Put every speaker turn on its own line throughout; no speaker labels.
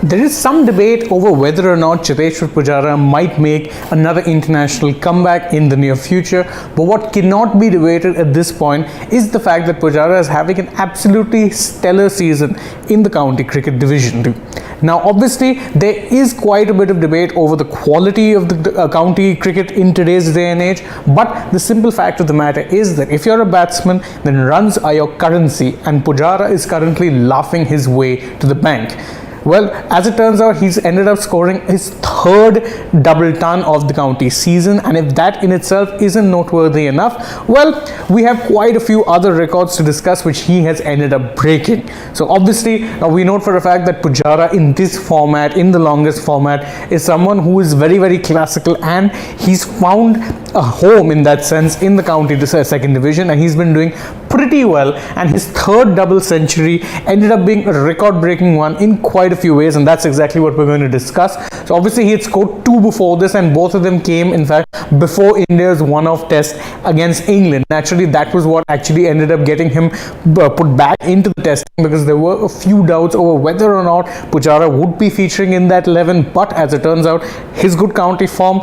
there is some debate over whether or not Cheteshwar Pujara might make another international comeback in the near future, but what cannot be debated at this point is the fact that Pujara is having an absolutely stellar season in the county cricket division too. Now obviously there is quite a bit of debate over the quality of the county cricket in today's day and age, but the simple fact of the matter is that if you're a batsman, then runs are your currency, and Pujara is currently laughing his way to the bank. Well, as it turns out, he's ended up scoring his third double ton of the county season, and if that in itself isn't noteworthy enough, well, we have quite a few other records to discuss which he has ended up breaking. So obviously, we know for a fact that Pujara in this format, in the longest format, is someone who is very, very classical, and he's found a home in that sense in the county second division, and he's been doing pretty well, and his third double century ended up being a record-breaking one in quite a few ways, and that's exactly what we're going to discuss. So obviously he had scored two before this, and both of them came in fact before India's one-off test against England. Naturally, that was what actually ended up getting him put back into the testing, because there were a few doubts over whether or not Pujara would be featuring in that 11, but as it turns out, his good county form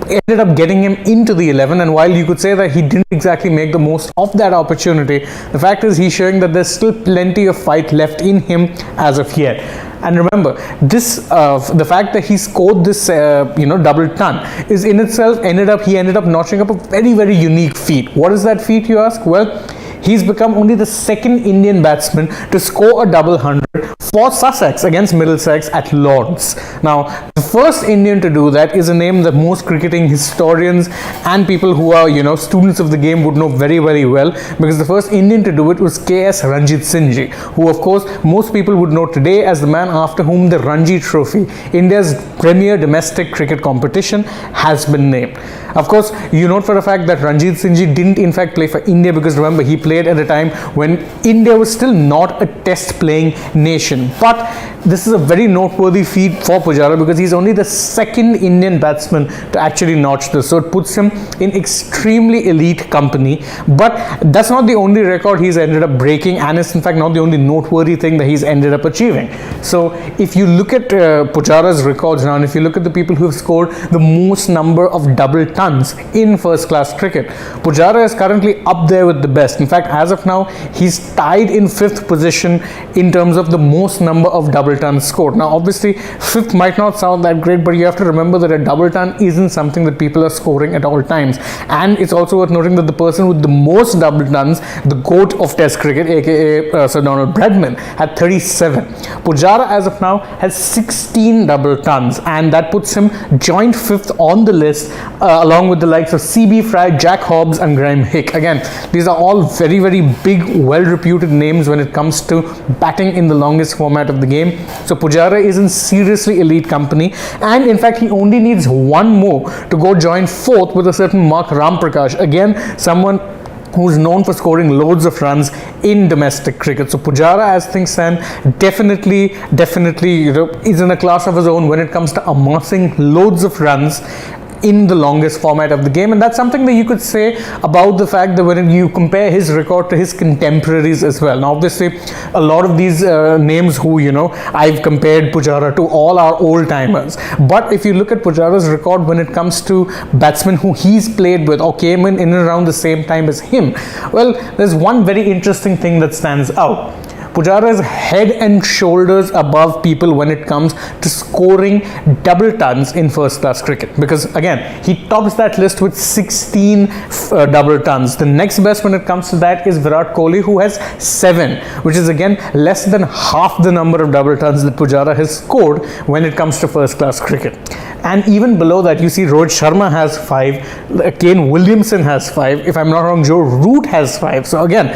ended up getting him into the 11, and while you could say that he didn't exactly make the most of that opportunity, the fact is he's showing that there's still plenty of fight left in him as of yet. And remember, this the fact that he scored this double ton is in itself he ended up notching up a very, very unique feat. What is that feat, you ask? Well, he's become only the second Indian batsman to score a double hundred for Sussex against Middlesex at Lord's. Now, the first Indian to do that is a name that most cricketing historians and people who are, students of the game would know very, very well, because the first Indian to do it was KS Ranjit Singh ji, who of course most people would know today as the man after whom the Ranji Trophy, India's premier domestic cricket competition, has been named. Of course, you note for a fact that Ranjit Singh ji didn't in fact play for India, because remember, he played at a time when India was still not a test playing nation. But this is a very noteworthy feat for Pujara, because he's only the second Indian batsman to actually notch this. So it puts him in extremely elite company. But that's not the only record he's ended up breaking, and it's in fact not the only noteworthy thing that he's ended up achieving. So if you look at Pujara's records now, and if you look at the people who have scored the most number of double tons in first class cricket, Pujara is currently up there with the best. In fact, as of now, he's tied in 5th position in terms of the most number of double tons scored. Now obviously 5th might not sound that great, but you have to remember that a double ton isn't something that people are scoring at all times. And it's also worth noting that the person with the most double tons, the GOAT of test cricket, aka Sir Donald Bradman, had 37. Pujara as of now has 16 double tons, and that puts him joint 5th on the list, along with the likes of CB Fry, Jack Hobbs and Graham Hick. Again, these are all very, very big, well-reputed names when it comes to batting in the longest format of the game. So Pujara is in seriously elite company, and in fact he only needs one more to go join 4th with a certain Mark Ramprakash, again someone who's known for scoring loads of runs in domestic cricket. So Pujara, as things stand, definitely is in a class of his own when it comes to amassing loads of runs in the longest format of the game. And that's something that you could say about the fact that when you compare his record to his contemporaries as well. Now obviously a lot of these names who I've compared Pujara to, all are old timers, but if you look at Pujara's record when it comes to batsmen who he's played with or came in and around the same time as him, well, there's one very interesting thing that stands out. Pujara is head and shoulders above people when it comes to scoring double tons in first class cricket, because again he tops that list with 16 double tons. The next best when it comes to that is Virat Kohli, who has 7, which is again less than half the number of double tons that Pujara has scored when it comes to first class cricket. And even below that, you see Rohit Sharma has 5, Kane Williamson has 5, if I'm not wrong Joe Root has 5. So again,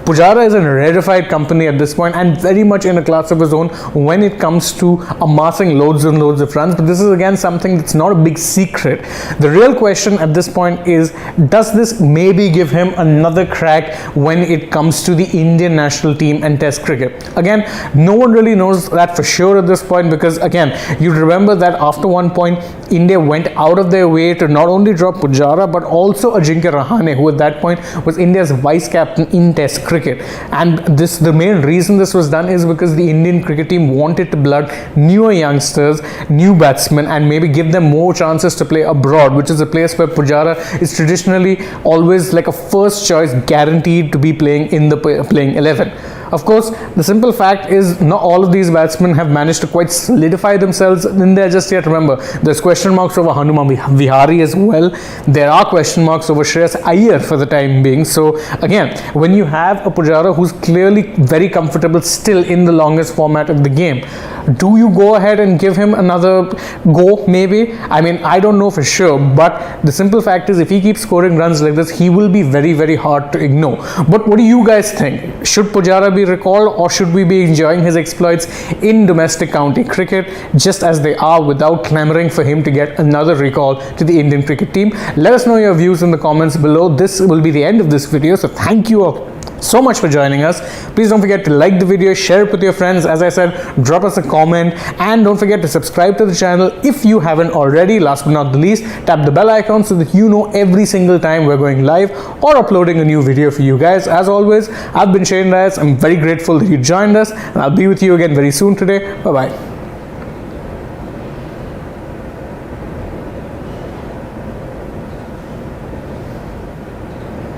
Pujara is in rarefied company at this point, and very much in a class of his own when it comes to amassing loads and loads of runs. But this is again something that's not a big secret. The real question at this point is, does this maybe give him another crack when it comes to the Indian national team and test cricket? Again, no one really knows that for sure at this point, because again, you remember that after one point India went out of their way to not only drop Pujara but also Ajinkya Rahane, who at that point was India's vice captain in test cricket. cricket. And the main reason this was done is because the Indian cricket team wanted to blood newer youngsters, new batsmen, and maybe give them more chances to play abroad, which is a place where Pujara is traditionally always like a first choice, guaranteed to be playing in the playing 11. Of course, the simple fact is not all of these batsmen have managed to quite solidify themselves in there just yet. Remember, there's question marks over Hanuman Vihari as well. There are question marks over Shreyas Iyer for the time being. So again, when you have a Pujara who's clearly very comfortable still in the longest format of the game, do you go ahead and give him another go? Maybe. I mean, I don't know for sure, but the simple fact is if he keeps scoring runs like this, he will be very, very hard to ignore. But what do you guys think? Should Pujara be recalled, or should we be enjoying his exploits in domestic county cricket just as they are without clamoring for him to get another recall to the Indian cricket team? Let us know your views in the comments below. This will be the end of this video, so thank you all so much for joining us. Please don't forget to like the video, share it with your friends. As I said, drop us a comment, and don't forget to subscribe to the channel if you haven't already. Last but not the least, tap the bell icon so that you know every single time we're going live or uploading a new video for you guys. As always, I've been Shane Reyes. I'm very grateful that you joined us, and I'll be with you again very soon today. Bye bye.